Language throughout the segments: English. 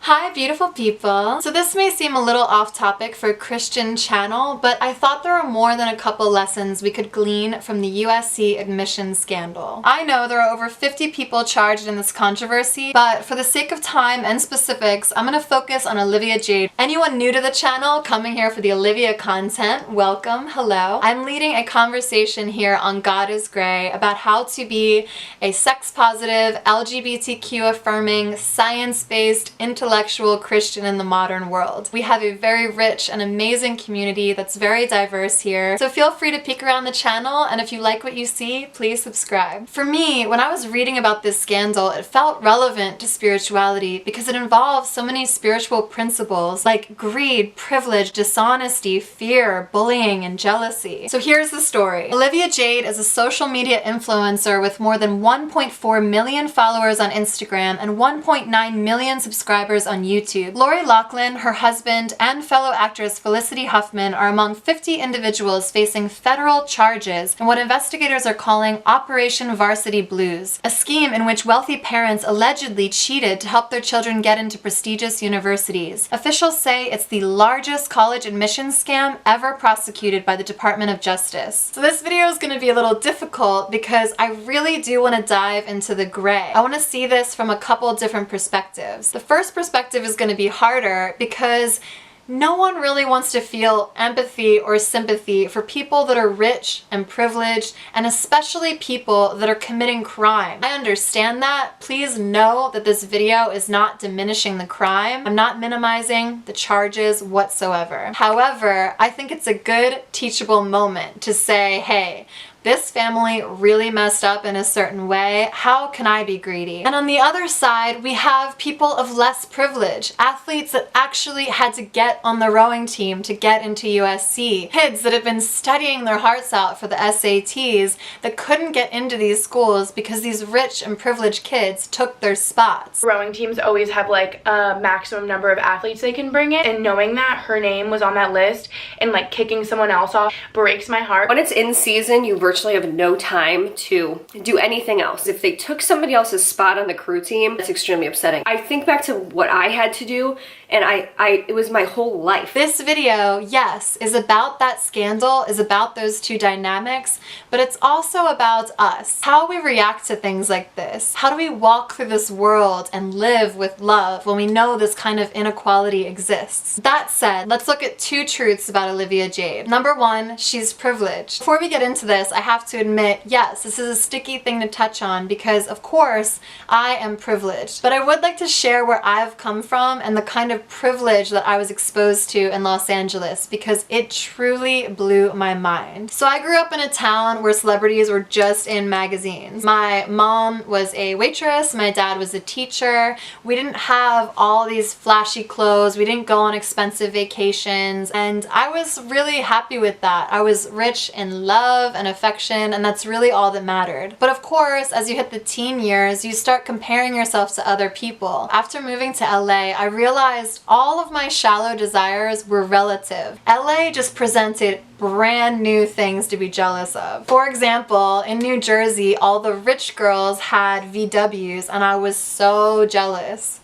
Hi beautiful people! So this may seem a little off topic for a Christian channel, but I thought there were more than a couple lessons we could glean from the USC admissions scandal. I know there are over 50 people charged in this controversy, but for the sake of time and specifics, I'm going to focus on Olivia Jade. Anyone new to the channel coming here for the Olivia content, welcome, hello. I'm leading a conversation here on God is Grey about how to be a sex-positive, LGBTQ-affirming, science-based, intellectual Christian in the modern world. We have a very rich and amazing community that's very diverse here, so feel free to peek around the channel, and if you like what you see, please subscribe. For me, when I was reading about this scandal, it felt relevant to spirituality because it involves so many spiritual principles like greed, privilege, dishonesty, fear, bullying, and jealousy. So here's the story. Olivia Jade is a social media influencer with more than 1.4 million followers on Instagram and 1.9 million subscribers on YouTube. Lori Loughlin, her husband, and fellow actress Felicity Huffman are among 50 individuals facing federal charges in what investigators are calling Operation Varsity Blues, a scheme in which wealthy parents allegedly cheated to help their children get into prestigious universities. Officials say it's the largest college admissions scam ever prosecuted by the Department of Justice. So this video is going to be a little difficult because I really do want to dive into the gray. I want to see this from a couple different perspectives. The first perspective is going to be harder because no one really wants to feel empathy or sympathy for people that are rich and privileged, and especially people that are committing crime. I understand that. Please know that this video is not diminishing the crime. I'm not minimizing the charges whatsoever. However, I think it's a good teachable moment to say, hey, this family really messed up in a certain way. How can I be greedy? And on the other side, we have people of less privilege, athletes that actually had to get on the rowing team to get into USC, kids that have been studying their hearts out for the SATs that couldn't get into these schools because these rich and privileged kids took their spots. Rowing teams always have like a maximum number of athletes they can bring in, and knowing that her name was on that list and like kicking someone else off breaks my heart. When it's in season, you virtually have no time to do anything else. If they took somebody else's spot on the crew team, it's extremely upsetting. I think back to what I had to do, and it was my whole life. This video, yes, is about that scandal, is about those two dynamics, but it's also about us. How we react to things like this. How do we walk through this world and live with love when we know this kind of inequality exists? That said, let's look at two truths about Olivia Jade. Number one, she's privileged. Before we get into this, I have to admit, yes, this is a sticky thing to touch on because, of course, I am privileged. But I would like to share where I've come from and the kind of privilege that I was exposed to in Los Angeles because it truly blew my mind. So I grew up in a town where celebrities were just in magazines. My mom was a waitress, my dad was a teacher. We didn't have all these flashy clothes, we didn't go on expensive vacations, and I was really happy with that. I was rich in love and affection, and that's really all that mattered. But of course, as you hit the teen years, you start comparing yourself to other people. After moving to LA, I realized all of my shallow desires were relative. LA just presented brand new things to be jealous of. For example, in New Jersey, all the rich girls had VWs, and I was so jealous.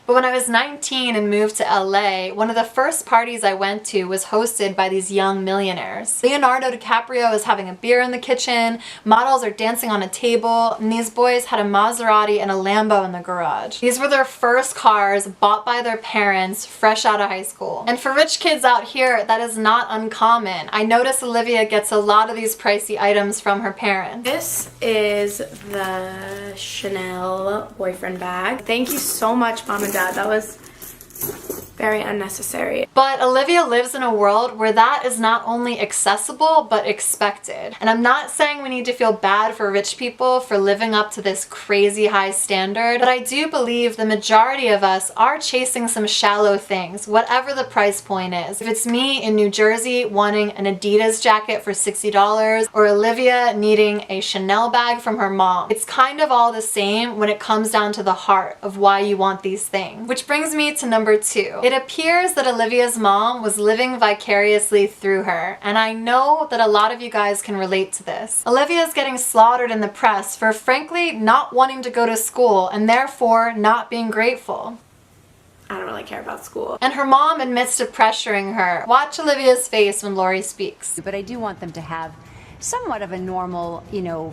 But when I was 19 and moved to LA, one of the first parties I went to was hosted by these young millionaires. Leonardo DiCaprio is having a beer in the kitchen, models are dancing on a table, and these boys had a Maserati and a Lambo in the garage. These were their first cars bought by their parents fresh out of high school. And for rich kids out here, that is not uncommon. I notice Olivia gets a lot of these pricey items from her parents. This is the Chanel boyfriend bag. Thank you so much, Mom and Dad. That was very unnecessary. But Olivia lives in a world where that is not only accessible, but expected. And I'm not saying we need to feel bad for rich people for living up to this crazy high standard, but I do believe the majority of us are chasing some shallow things, whatever the price point is. If it's me in New Jersey wanting an Adidas jacket for $60, or Olivia needing a Chanel bag from her mom, it's kind of all the same when it comes down to the heart of why you want these things. Which brings me to number two. It appears that Olivia's mom was living vicariously through her, and I know that a lot of you guys can relate to this. Olivia's getting slaughtered in the press for frankly not wanting to go to school and therefore not being grateful. I don't really care about school. And her mom admits to pressuring her. Watch Olivia's face when Lori speaks. But I do want them to have somewhat of a normal,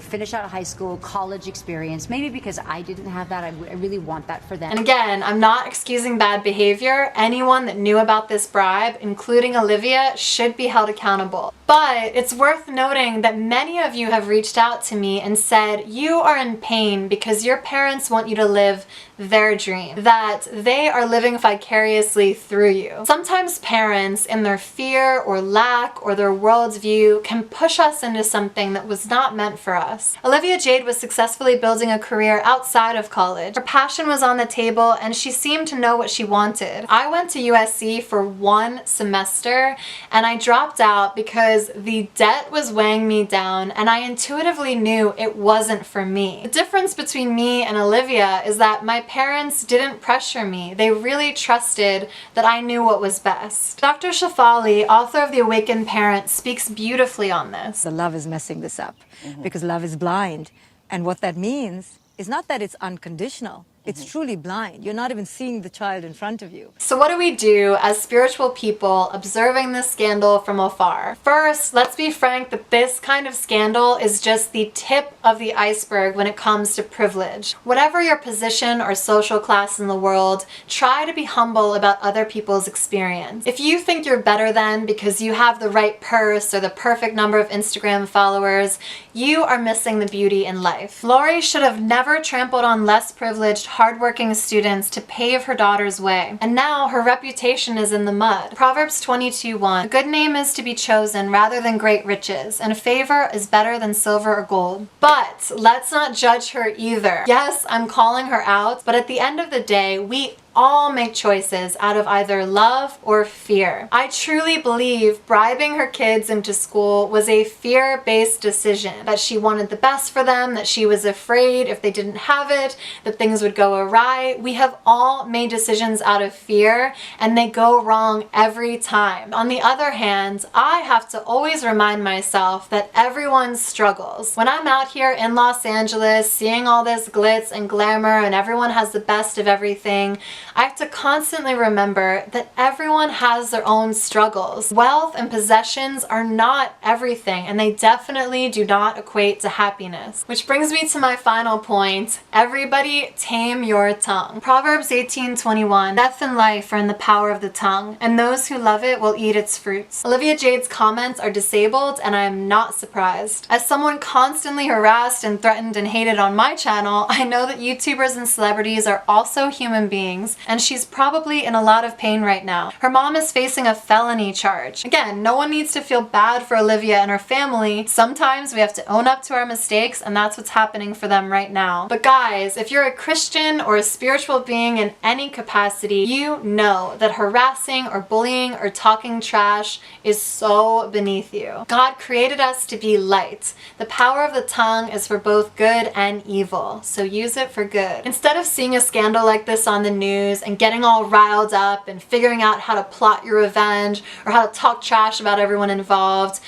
finish out of high school, college experience. Maybe because I didn't have that, I really want that for them. And again, I'm not excusing bad behavior. Anyone that knew about this bribe, including Olivia, should be held accountable. But it's worth noting that many of you have reached out to me and said you are in pain because your parents want you to live their dream, that they are living vicariously through you. Sometimes parents, in their fear or lack or their worldview, can push us into something that was not meant for us. Olivia Jade was successfully building a career outside of college. Her passion was on the table and she seemed to know what she wanted. I went to USC for 1 semester and I dropped out because the debt was weighing me down and I intuitively knew it wasn't for me. The difference between me and Olivia is that my parents didn't pressure me. They really trusted that I knew what was best. Dr. Shafali, author of The Awakened Parent, speaks beautifully on this. The love is messing this up because love is blind. And what that means is not that it's unconditional. It's truly blind. You're not even seeing the child in front of you. So what do we do as spiritual people observing this scandal from afar? First, let's be frank that this kind of scandal is just the tip of the iceberg when it comes to privilege. Whatever your position or social class in the world, try to be humble about other people's experience. If you think you're better than because you have the right purse or the perfect number of Instagram followers, you are missing the beauty in life. Lori should have never trampled on less privileged, hardworking students to pave her daughter's way. And now her reputation is in the mud. Proverbs 22:1. A good name is to be chosen rather than great riches, and favor is better than silver or gold. But let's not judge her either. Yes, I'm calling her out, but at the end of the day, we all make choices out of either love or fear. I truly believe bribing her kids into school was a fear-based decision, that she wanted the best for them, that she was afraid if they didn't have it, that things would go awry. We have all made decisions out of fear, and they go wrong every time. On the other hand, I have to always remind myself that everyone struggles. When I'm out here in Los Angeles, seeing all this glitz and glamour and everyone has the best of everything, I have to constantly remember that everyone has their own struggles. Wealth and possessions are not everything, and they definitely do not equate to happiness. Which brings me to my final point. Everybody tame your tongue. Proverbs 18:21. Death and life are in the power of the tongue, and those who love it will eat its fruits. Olivia Jade's comments are disabled, and I am not surprised. As someone constantly harassed and threatened and hated on my channel, I know that YouTubers and celebrities are also human beings, and she's probably in a lot of pain right now. Her mom is facing a felony charge. Again, no one needs to feel bad for Olivia and her family. Sometimes we have to own up to our mistakes, and that's what's happening for them right now. But guys, if you're a Christian or a spiritual being in any capacity, you know that harassing or bullying or talking trash is so beneath you. God created us to be light. The power of the tongue is for both good and evil, so use it for good. Instead of seeing a scandal like this on the news and getting all riled up and figuring out how to plot your revenge or how to talk trash about everyone involved,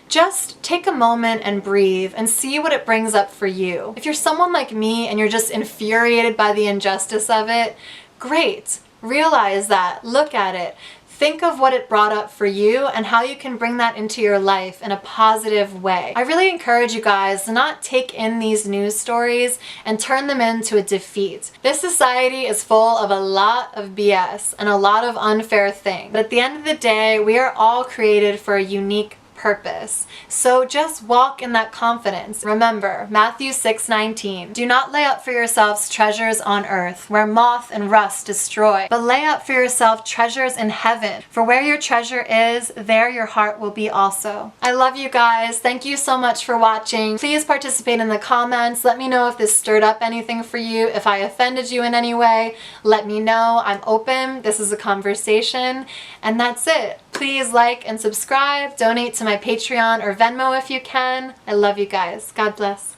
just take a moment and breathe and see what it brings up for you. If you're someone like me and you're just infuriated by the injustice of it, great. Realize that. Look at it. Think of what it brought up for you and how you can bring that into your life in a positive way. I really encourage you guys to not take in these news stories and turn them into a defeat. This society is full of a lot of BS and a lot of unfair things. But at the end of the day, we are all created for a unique purpose. So just walk in that confidence. Remember, Matthew 6:19. Do not lay up for yourselves treasures on earth, where moth and rust destroy, but lay up for yourself treasures in heaven. For where your treasure is, there your heart will be also. I love you guys. Thank you so much for watching. Please participate in the comments. Let me know if this stirred up anything for you. If I offended you in any way, let me know. I'm open. This is a conversation. And that's it. Please like and subscribe. Donate to my Patreon or Venmo if you can. I love you guys. God bless.